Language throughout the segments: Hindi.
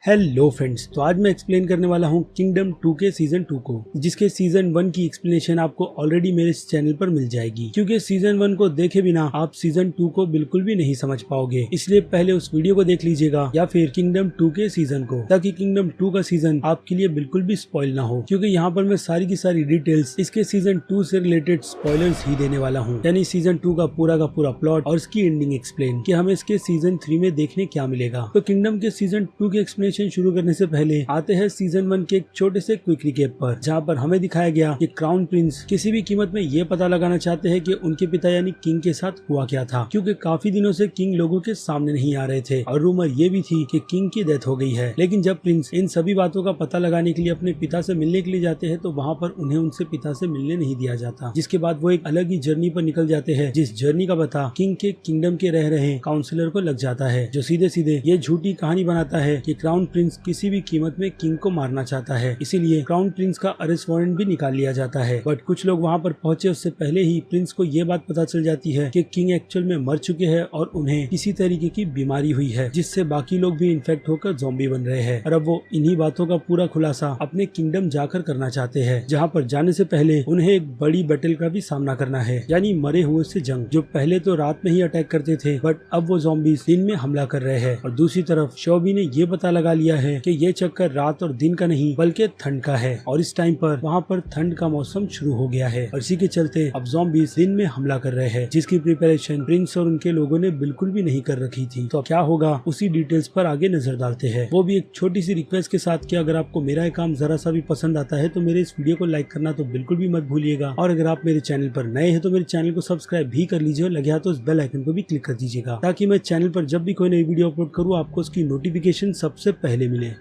हेलो फ्रेंड्स, तो आज मैं एक्सप्लेन करने वाला हूँ किंगडम 2 के सीजन 2 को, जिसके सीजन 1 की एक्सप्लेनेशन आपको ऑलरेडी मेरे इस चैनल पर मिल जाएगी। क्योंकि सीजन 1 को देखे बिना आप सीजन 2 को बिल्कुल भी नहीं समझ पाओगे, इसलिए पहले उस वीडियो को देख लीजिएगा या फिर किंगडम 2 के सीजन को, ताकि किंगडम 2 का सीजन आपके लिए बिल्कुल भी स्पॉइल ना हो। क्योंकि यहाँ पर मैं सारी की सारी डिटेल्स इसके सीजन 2 से रिलेटेड स्पॉयलर्स ही देने वाला हूँ, यानी सीजन 2 का पूरा प्लॉट और इसकी एंडिंग एक्सप्लेन कि हमें इसके सीजन 3 में देखने क्या मिलेगा। तो किंगडम के सीजन 2 के एक्सप्लेनेशन शुरू करने से पहले आते हैं सीजन 1 के एक छोटे से क्विक रिकैप पर, जहाँ पर हमें दिखाया गया कि क्राउन प्रिंस किसी भी कीमत में ये पता लगाना चाहते हैं कि उनके पिता यानी किंग के साथ हुआ क्या था, क्योंकि काफी दिनों से किंग लोगों के सामने नहीं आ रहे थे और रूमर ये भी थी कि किंग की डेथ हो गई है। लेकिन जब प्रिंस इन सभी बातों का पता लगाने के लिए अपने पिता से मिलने के लिए जाते हैं, तो वहाँ पर उन्हें उनसे पिता से मिलने नहीं दिया जाता, जिसके बाद वो एक अलग ही जर्नी पर निकल जाते हैं, जिस जर्नी का पता किंग के किंगडम के रह रहे काउंसिलर को लग जाता है, जो सीधे सीधे ये झूठी कहानी बनाता है कि क्राउन प्रिंस किसी भी कीमत में किंग को मारना चाहता है। इसीलिए क्राउन प्रिंस का अरेस्ट वारंट भी निकाल लिया जाता है। बट कुछ लोग वहाँ पर पहुंचे उससे पहले ही प्रिंस को ये बात पता चल जाती है कि किंग एक्चुअल में मर चुके हैं और उन्हें किसी तरीके की बीमारी हुई है, जिससे बाकी लोग भी इन्फेक्ट होकर ज़ॉम्बी बन रहे हैं। और अब वो इन्हीं बातों का पूरा खुलासा अपने किंगडम जाकर करना चाहते हैं, जहाँ पर जाने से पहले उन्हें एक बड़ी बैटल का भी सामना करना है, यानी मरे हुए से जंग। जो पहले तो रात में ही अटैक करते थे, बट अब वो ज़ॉम्बी दिन में हमला कर रहे हैं। और दूसरी तरफ शॉबी ने ये पता लगा लिया है कि ये चक्कर रात और दिन का नहीं बल्कि ठंड का है, और इस टाइम पर वहाँ पर ठंड का मौसम शुरू हो गया है और इसी के चलते अब ज़ॉम्बीज दिन में हमला कर रहे हैं, जिसकी प्रिपरेशन प्रिंस और उनके लोगों ने बिल्कुल भी नहीं कर रखी थी। तो क्या होगा उसी डिटेल्स पर आगे नजर डालते हैं, वो भी एक छोटी सी रिक्वेस्ट के साथ कि अगर आपको मेरा ये काम जरा सा भी पसंद आता है तो मेरे इस वीडियो को लाइक करना तो बिल्कुल भी मत भूलिएगा। और अगर आप मेरे चैनल पर नए हैं तो मेरे चैनल को सब्सक्राइब भी कर लीजिए और लगे हाथ तो उस बेल आइकन को भी क्लिक कर दीजिएगा, ताकि मैं चैनल पर जब भी कोई नई वीडियो अपलोड करूँ आपको उसकी नोटिफिकेशन सबसे पहले मिले।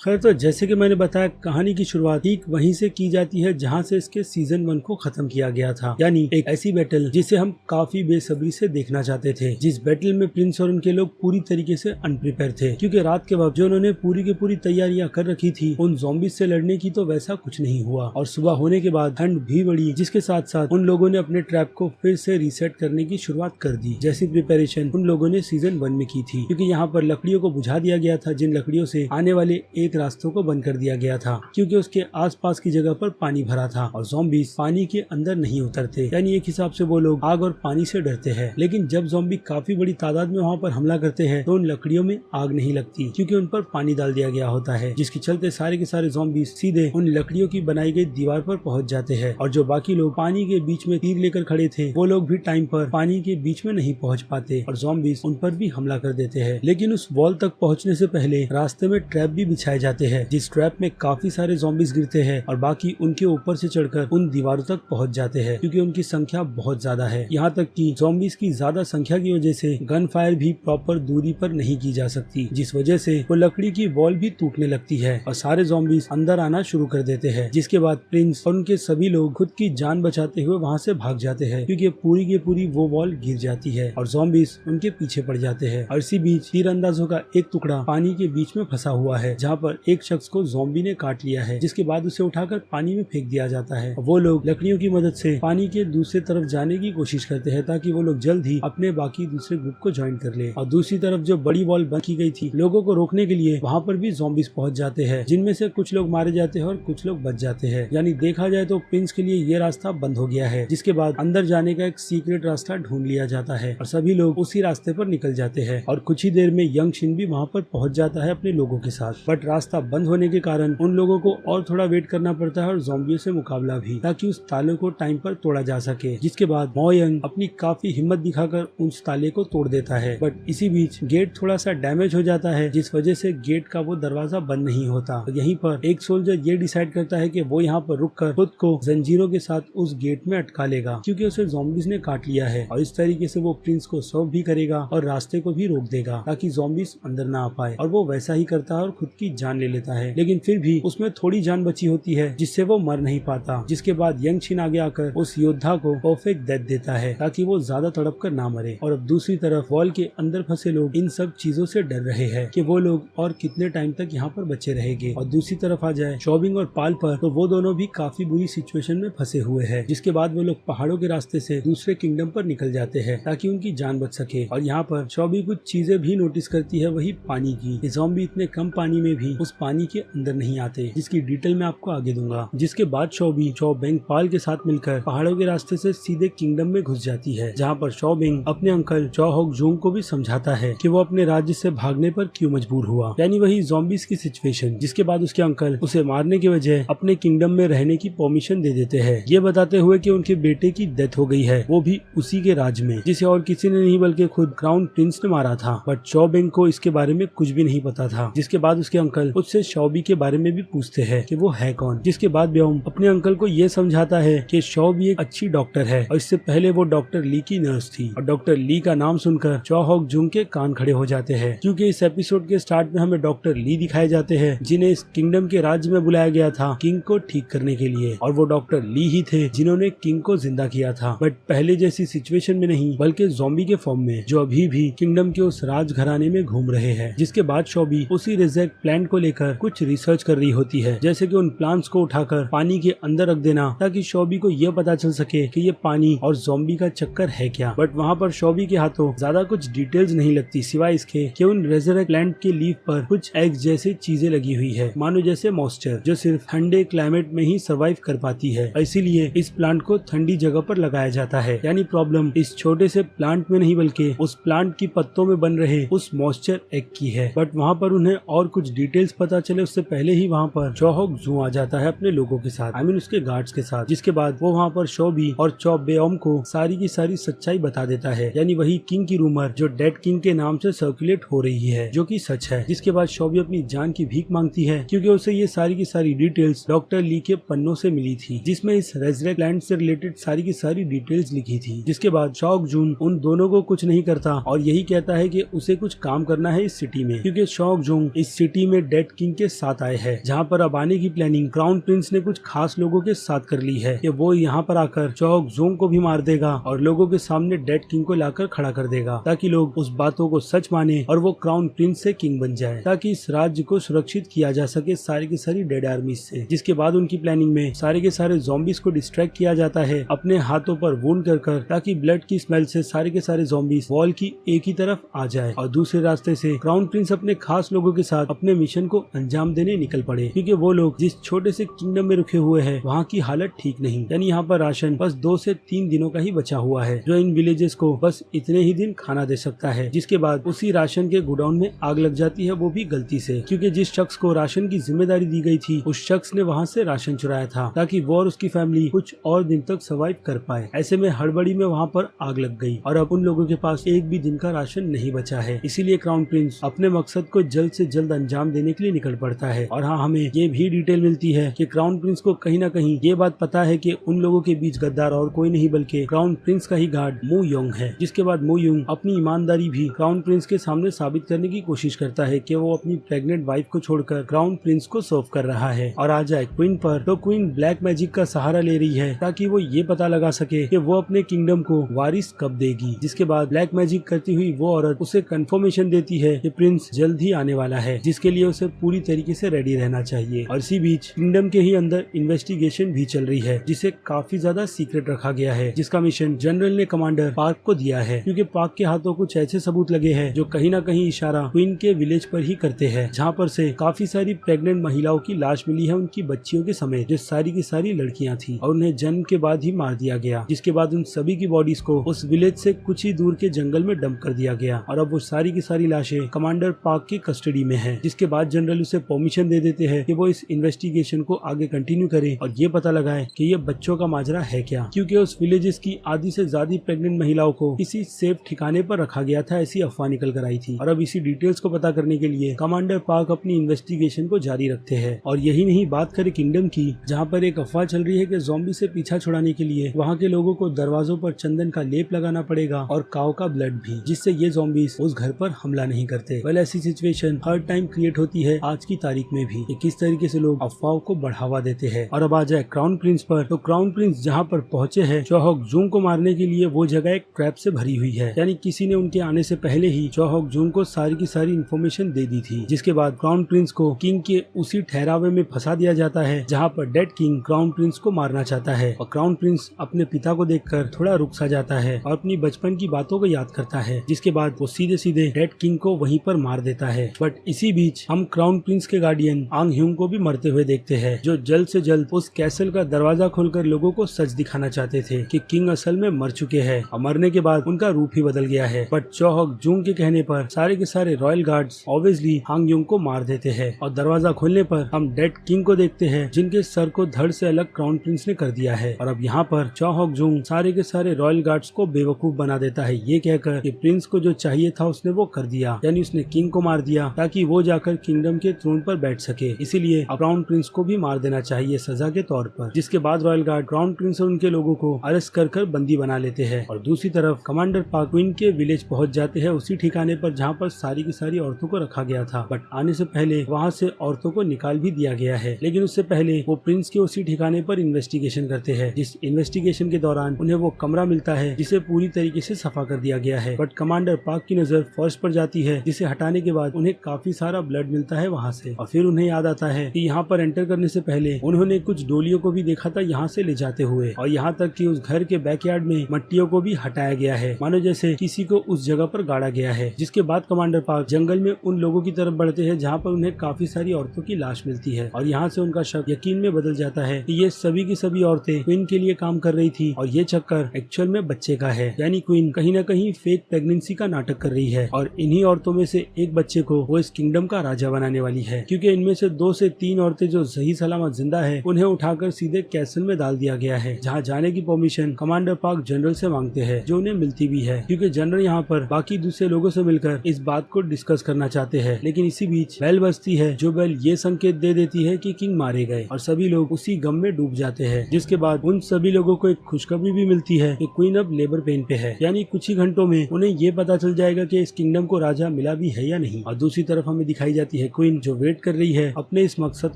खैर, तो जैसे कि मैंने बताया, कहानी की शुरुआत ठीक वहीं से की जाती है जहां से इसके सीजन 1 को खत्म किया गया था, यानी एक ऐसी बैटल जिसे हम काफी बेसब्री से देखना चाहते थे, जिस बैटल में प्रिंस और उनके लोग पूरी तरीके से अनप्रिपेयर थे, क्योंकि रात के वक्त जो उन्होंने पूरी की पूरी तैयारियां कर रखी थी उन ज़ॉम्बीज से लड़ने की, तो वैसा कुछ नहीं हुआ। और सुबह होने के बाद ठंड भी बढ़ी, जिसके साथ साथ उन लोगों ने अपने ट्रैप को फिर से रीसेट करने की शुरुआत कर दी, जैसी प्रिपरेशन उन लोगों ने सीजन 1 में की थी। क्योंकि यहाँ पर लकड़ियों को बुझा दिया गया था, जिन लकड़ियों से आने वाले एक रास्तों को बंद कर दिया गया था, क्योंकि उसके आसपास की जगह पर पानी भरा था और ज़ॉम्बीज पानी के अंदर नहीं उतरते, यानी एक हिसाब से वो लोग आग और पानी से डरते हैं। लेकिन जब ज़ॉम्बी काफी बड़ी तादाद में वहाँ पर हमला करते हैं तो उन लकड़ियों में आग नहीं लगती, क्योंकि उन पर पानी डाल दिया गया होता है, जिसके चलते सारे के सारे ज़ॉम्बीज सीधे उन लकड़ियों की बनाई गई दीवार पर पहुंच जाते हैं। और जो बाकी लोग पानी के बीच में तीर लेकर खड़े थे, वो लोग भी टाइम पर पानी के बीच में नहीं पहुँच पाते और ज़ॉम्बीज उन पर भी हमला कर देते हैं। लेकिन उस वॉल तक पहुँचने से पहले रास्ते में ट्रैप भी बिछाए जाते हैं, जिस ट्रैप में काफी सारे ज़ॉम्बीज गिरते हैं और बाकी उनके ऊपर से चढ़कर उन दीवारों तक पहुंच जाते हैं, क्योंकि उनकी संख्या बहुत ज्यादा है। यहाँ तक कि ज़ॉम्बीज की ज्यादा संख्या की वजह से गन फायर भी प्रॉपर दूरी पर नहीं की जा सकती, जिस वजह से वो लकड़ी की वॉल भी टूटने लगती है और सारे ज़ॉम्बीज अंदर आना शुरू कर देते हैं। जिसके बाद प्रिंस और उनके सभी लोग खुद की जान बचाते हुए वहाँ से भाग जाते हैं, क्योंकि पूरी की पूरी वो वॉल गिर जाती है और ज़ॉम्बीज उनके पीछे पड़ जाते हैं। और इसी बीच तीरंदाजों का एक टुकड़ा पानी के बीच में फंसा हुआ है, जहाँ पर एक शख्स को ज़ॉम्बी ने काट लिया है, जिसके बाद उसे उठाकर पानी में फेंक दिया जाता है। वो लोग लकड़ियों की मदद से पानी के दूसरी तरफ जाने की कोशिश करते हैं, ताकि वो लोग जल्द ही अपने बाकी दूसरे ग्रुप को ज्वाइन कर ले। और दूसरी तरफ जो बड़ी वॉल बंद की गई थी लोगों को रोकने के लिए, वहाँ पर भी ज़ॉम्बीज पहुंच जाते हैं, जिनमें से कुछ लोग मारे जाते हैं और कुछ लोग बच जाते हैं। यानी देखा जाए तो प्रिंस के लिए ये रास्ता बंद हो गया है, जिसके बाद अंदर जाने का एक सीक्रेट रास्ता ढूंढ लिया जाता है और सभी लोग उसी रास्ते पर निकल जाते हैं। और कुछ ही देर में यंग शिन भी वहाँ पर पहुंच जाता है अपने लोगों के साथ, बट रास्ता बंद होने के कारण उन लोगों को और थोड़ा वेट करना पड़ता है और ज़ॉम्बियों से मुकाबला भी, ताकि उस ताले को टाइम पर तोड़ा जा सके। जिसके बाद मोयंग अपनी काफी हिम्मत दिखाकर उस ताले को तोड़ देता है, बट इसी बीच गेट थोड़ा सा डैमेज हो जाता है, जिस वजह से गेट का वो दरवाजा बंद नहीं होता। तो यहीं पर एक सोल्जर ये डिसाइड करता है कि वो यहाँ पर रुककर खुद को जंजीरों के साथ उस गेट में अटका लेगा, क्योंकि उसे ज़ॉम्बीज ने काट लिया है। और इस तरीके से वो प्रिंस को सर्व भी करेगा और रास्ते को भी रोक देगा, ताकि ज़ॉम्बीज अंदर ना आ पाए। और वो वैसा ही करता है और खुद की जान जान ले लेता है, लेकिन फिर भी उसमें थोड़ी जान बची होती है जिससे वो मर नहीं पाता। जिसके बाद यंग छिन आगे आकर उस योद्धा को परफेक्ट डेथ देता है ताकि वो ज्यादा तड़प कर ना मरे। और अब दूसरी तरफ वॉल के अंदर फंसे लोग इन सब चीजों से डर रहे हैं कि वो लोग और कितने टाइम तक यहाँ पर बचे रहेंगे। और दूसरी तरफ आ जाए शॉबिंग और पाल पर, तो वो दोनों भी काफी बुरी सिचुएशन में फंसे हुए हैं। जिसके बाद वो लोग पहाड़ों के रास्ते से दूसरे किंगडम पर निकल जाते हैं ताकि उनकी जान बच सके। और यहाँ पर शॉबी कुछ चीजें भी नोटिस करती है, वही पानी की। ज़ॉम्बी इतने कम पानी में भी उस पानी के अंदर नहीं आते, जिसकी डिटेल मैं आपको आगे दूंगा। जिसके बाद शॉबी बेंग पाल के साथ मिलकर पहाड़ों के रास्ते से सीधे किंगडम में घुस जाती है, जहाँ पर शॉबिंग अपने अंकल होक जूंग को भी समझाता है कि वो अपने राज्य से भागने पर क्यों मजबूर हुआ, यानी वही ज़ॉम्बीज की सिचुएशन। जिसके बाद उसके अंकल उसे मारने के वजह अपने किंगडम में रहने की परमिशन दे देते हैं, ये बताते हुए कि उनके बेटे की डेथ हो गई है, वो भी उसी के राज में, जिसे और किसी ने नहीं बल्कि खुद क्राउन प्रिंस ने मारा था। बट शॉबिंग को इसके बारे में कुछ भी नहीं पता था। जिसके बाद उसके अंकल उससे शॉबी के बारे में भी पूछते हैं कि वो है कौन। जिसके बाद ब्योम अपने अंकल को ये समझाता है कि शॉबी एक अच्छी डॉक्टर है और इससे पहले वो डॉक्टर ली की नर्स थी। और डॉक्टर ली का नाम सुनकर होक जूंग के कान खड़े हो जाते हैं, क्योंकि इस एपिसोड के स्टार्ट में हमें डॉक्टर ली दिखाए जाते हैं, जिन्हें इस किंगडम के राज्य में बुलाया गया था किंग को ठीक करने के लिए। और वो डॉक्टर ली ही थे जिन्होंने किंग को जिंदा किया था, बट पहले जैसी सिचुएशन में नहीं, बल्कि ज़ॉम्बी के फॉर्म में, जो अभी भी किंगडम के उस राज घराने में घूम रहे हैं। जिसके बाद शॉबी उसी रिजेक्ट प्लांट को लेकर कुछ रिसर्च कर रही होती है, जैसे कि उन प्लांट्स को उठाकर पानी के अंदर रख देना, ताकि शॉबी को यह पता चल सके कि ये पानी और ज़ॉम्बी का चक्कर है क्या। बट वहाँ पर शॉबी के हाथों ज्यादा कुछ डिटेल्स नहीं लगती, सिवाय इसके कि उन रेजरेक्ट प्लांट के लीफ पर कुछ एग्स जैसी चीजें लगी हुई है, मानो जैसे मॉइस्चर, जो सिर्फ ठंडे क्लाइमेट में ही सर्वाइव कर पाती है। इसीलिए इस प्लांट को ठंडी जगह पर लगाया जाता है। यानी प्रॉब्लम इस छोटे से प्लांट में नहीं, बल्कि उस प्लांट की पत्तों में बन रहे उस मॉइस्चर एग की है। बट वहाँ पर उन्हें और कुछ डिटेल्स पता चले उससे पहले ही वहाँ पर होक जूंग आ जाता है अपने लोगों के साथ, उसके गार्ड्स के साथ। जिसके बाद वो वहाँ पर शॉबी और बेओम को सारी की सारी सच्चाई बता देता है, यानी वही किंग की रूमर जो डेड किंग के नाम से सर्कुलेट हो रही है, जो कि सच है। जिसके बाद शॉबी अपनी जान की भीख मांगती है, क्योंकि उसे ये सारी की सारी डिटेल्स डॉक्टर ली के पन्नों से मिली थी, जिसमें इस रेजरेक्ट प्लांट से रिलेटेड सारी की सारी डिटेल्स लिखी थी। जिसके बाद होक जूंग उन दोनों को कुछ नहीं करता और यही कहता है कि उसे कुछ काम करना है इस सिटी में, क्योंकि होक जूंग इस सिटी में डेड किंग के साथ आए हैं, जहाँ पर अब आने की प्लानिंग क्राउन प्रिंस ने कुछ खास लोगों के साथ कर ली है कि वो यहाँ पर आकर होक जूंग को भी मार देगा और लोगों के सामने डेड किंग को लाकर खड़ा कर देगा, ताकि लोग उस बातों को सच माने और वो क्राउन प्रिंस से किंग बन जाए, ताकि इस राज्य को सुरक्षित किया जा सके सारी की सारी डेड आर्मीज से। जिसके बाद उनकी प्लानिंग में सारे के सारे ज़ॉम्बीज को डिस्ट्रैक्ट किया जाता है अपने हाथों पर वुंड कर, ताकि ब्लड की स्मेल से सारे के सारे ज़ॉम्बीज वॉल की एक ही तरफ आ जाए और दूसरे रास्ते से क्राउन प्रिंस अपने खास लोगों के साथ अपने मिशन को अंजाम देने निकल पड़े, क्योंकि वो लोग जिस छोटे से किंगडम में रुके हुए हैं वहाँ की हालत ठीक नहीं। यानी यहाँ पर राशन बस 2 से 3 दिनों का ही बचा हुआ है, जो इन विलेजेस को बस इतने ही दिन खाना दे सकता है। जिसके बाद उसी राशन के गोडाउन में आग लग जाती है, वो भी गलती से, क्योंकि जिस शख्स को राशन की जिम्मेदारी दी गई थी उस शख्स ने वहाँ से राशन चुराया था, ताकि वो और उसकी फैमिली कुछ और दिन तक सर्वाइव कर पाए। ऐसे में हड़बड़ी में वहाँ पर आग लग गई और अब उन लोगों के पास एक भी दिन का राशन नहीं बचा है। इसीलिए क्राउन प्रिंस अपने मकसद को जल्द से जल्द अंजाम देने के लिए निकल पड़ता है। और हाँ, हमें ये भी डिटेल मिलती है कि क्राउन प्रिंस को कहीं ना कहीं ये बात पता है कि उन लोगों के बीच गद्दार और कोई नहीं बल्कि क्राउन प्रिंस का ही गार्ड मू योंग है। जिसके बाद मू योंग अपनी ईमानदारी भी क्राउन प्रिंस के सामने साबित करने की कोशिश करता है कि वो अपनी प्रेग्नेंट वाइफ को छोड़कर क्राउन प्रिंस को सर्व कर रहा है। और आ जाए क्वीन पर, तो क्वीन ब्लैक मैजिक का सहारा ले रही है ताकि वो ये पता लगा सके कि वो अपने किंगडम को वारिस कब देगी। जिसके बाद ब्लैक मैजिक करती हुई वो औरत उसे कंफर्मेशन देती है कि प्रिंस जल्द ही आने वाला है, जिसके लिए उसे पूरी तरीके से रेडी रहना चाहिए। और इसी बीच किंगडम के ही अंदर इन्वेस्टिगेशन भी चल रही है, जिसे काफी ज्यादा सीक्रेट रखा गया है, जिसका मिशन जनरल ने कमांडर पार्क को दिया है, क्योंकि पार्क के हाथों कुछ ऐसे सबूत लगे हैं जो कहीं ना कहीं इशारा क्वीन के विलेज पर ही करते हैं, जहाँ पर से काफी सारी प्रेग्नेंट महिलाओं की लाश मिली है, उनकी बच्चियों के समेत, जो सारी की सारी लड़कियां थी और उन्हें जन्म के बाद ही मार दिया गया। जिसके बाद उन सभी की बॉडीज को उस विलेज से कुछ ही दूर के जंगल में डंप कर दिया गया और अब वो सारी की सारी लाशें कमांडर पार्क की कस्टडी में है। जिसके बाद जनरल उसे परमिशन दे देते हैं कि वो इस इन्वेस्टिगेशन को आगे कंटिन्यू करे और ये पता लगाए कि ये बच्चों का माजरा है क्या, क्योंकि उस विलेजेस की आधी से ज्यादा प्रेग्नेंट महिलाओं को किसी सेफ ठिकाने पर रखा गया था, ऐसी अफवाह निकल कर आई थी। और अब इसी डिटेल्स को पता करने के लिए कमांडर पार्क अपनी इन्वेस्टिगेशन को जारी रखते हैं। और यही नहीं, बात करें किंगडम की, जहाँ पर एक अफवाह चल रही है कि ज़ॉम्बी से पीछा छुड़ाने के लिए वहाँ के लोगों को दरवाजों पर चंदन का लेप लगाना पड़ेगा और काऊ का ब्लड भी, जिससे ये ज़ॉम्बीज उस घर पर हमला नहीं करते। वेल, ऐसी सिचुएशन हर टाइम क्रिएट होती जाती है आज की तारीख में भी, कि किस तरीके से लोग अफवाहों को बढ़ावा देते हैं। और अब आ जाए क्राउन प्रिंस पर, तो क्राउन प्रिंस जहाँ पर पहुंचे हैं चौहक जुंग को मारने के लिए, वो जगह एक ट्रैप से भरी हुई है, यानी किसी ने उनके आने से पहले ही चौहक जुंग को सारी की सारी इन्फॉर्मेशन दे दी थी। जिसके बाद क्राउन प्रिंस को किंग के उसी ठहरावे में फंसा दिया जाता है जहाँ पर डेड किंग क्राउन प्रिंस को मारना चाहता है। और क्राउन प्रिंस अपने पिता को देखकर थोड़ा रुक सा जाता है और अपनी बचपन की बातों को याद करता है, जिसके बाद वो सीधे सीधे डेड किंग को वहीं पर मार देता है। बट इसी बीच हम क्राउन प्रिंस के गार्डियन आंग ह्यूंग को भी मरते हुए देखते हैं, जो जल्द से जल्द उस कैसल का दरवाजा खोलकर लोगों को सच दिखाना चाहते थे कि किंग असल में मर चुके हैं और मरने के बाद उनका रूप ही बदल गया है। बट चौहक जुंग के कहने पर सारे के सारे रॉयल गार्ड्स ऑब्वियसली हांग ह्यूंग को मार देते हैं और दरवाजा खोलने पर हम डेड किंग को देखते हैं, जिनके सर को धड़ से अलग क्राउन प्रिंस ने कर दिया है। और अब यहाँ पर चौहक जुंग सारे के सारे रॉयल गार्ड्स को बेवकूफ बना देता है, ये कहकर कि प्रिंस को जो चाहिए था उसने वो कर दिया, यानी उसने किंग को मार दिया ताकि वो जाकर किंगडम के थ्रोन पर बैठ सके। इसीलिए क्राउन प्रिंस को भी मार देना चाहिए सजा के तौर पर। जिसके बाद रॉयल गार्ड क्राउन प्रिंस और उनके लोगों को अरेस्ट कर बंदी बना लेते हैं। और दूसरी तरफ कमांडर पाक क्वीन के विलेज पहुंच जाते हैं, उसी ठिकाने पर जहां पर सारी की सारी औरतों को रखा गया था। बट आने से पहले वहां से औरतों को निकाल भी दिया गया है, लेकिन उससे पहले वो प्रिंस के उसी ठिकाने पर इन्वेस्टिगेशन करते हैं, जिस इन्वेस्टिगेशन के दौरान उन्हें वो कमरा मिलता है जिसे पूरी तरीके से सफा कर दिया गया है। बट कमांडर पाक की नजर फर्श पर जाती है, जिसे हटाने के बाद उन्हें काफी सारा ब्लड मिलता है वहाँ से। और फिर उन्हें याद आता है कि यहाँ पर एंटर करने से पहले उन्होंने कुछ डोलियों को भी देखा था यहाँ से ले जाते हुए, और यहाँ तक कि उस घर के बैकयार्ड में मट्टियों को भी हटाया गया है, मानो जैसे किसी को उस जगह पर गाड़ा गया है। जिसके बाद कमांडर पाक जंगल में उन लोगों की तरफ बढ़ते हैं जहाँ पर उन्हें काफी सारी औरतों की लाश मिलती है, और यहाँ से उनका शक यकीन में बदल जाता है कि ये सभी की सभी औरतें क्वीन के लिए काम कर रही थी और ये चक्कर एक्चुअल में बच्चे का है, यानी क्वीन कहीं न कहीं फेक प्रेगनेंसी का नाटक कर रही है और इन्हीं औरतों में से एक बच्चे को वो इस किंगडम का राजा बनाने वाली है। क्योंकि इनमें से 2 से 3 औरतें जो सही सलामत जिंदा है उन्हें उठाकर सीधे कैसल में डाल दिया गया है, जहाँ जाने की परमिशन कमांडर पाक जनरल से मांगते हैं, जो उन्हें मिलती भी है, क्योंकि जनरल यहाँ पर बाकी दूसरे लोगों से मिलकर इस बात को डिस्कस करना चाहते हैं। लेकिन इसी बीच बेल बजती है, जो बेल ये संकेत दे देती है कि किंग मारे गए और सभी लोग उसी गम में डूब जाते हैं। जिसके बाद उन सभी लोगों को एक खुशखबरी भी मिलती है कि क्वीन अब लेबर पेन पे है, यानी कुछ ही घंटों में उन्हें ये पता चल जाएगा कि इस किंगडम को राजा मिला भी है या नहीं। और दूसरी तरफ हमें दिखाई जाती है क्वीन जो वेट कर रही है अपने इस मकसद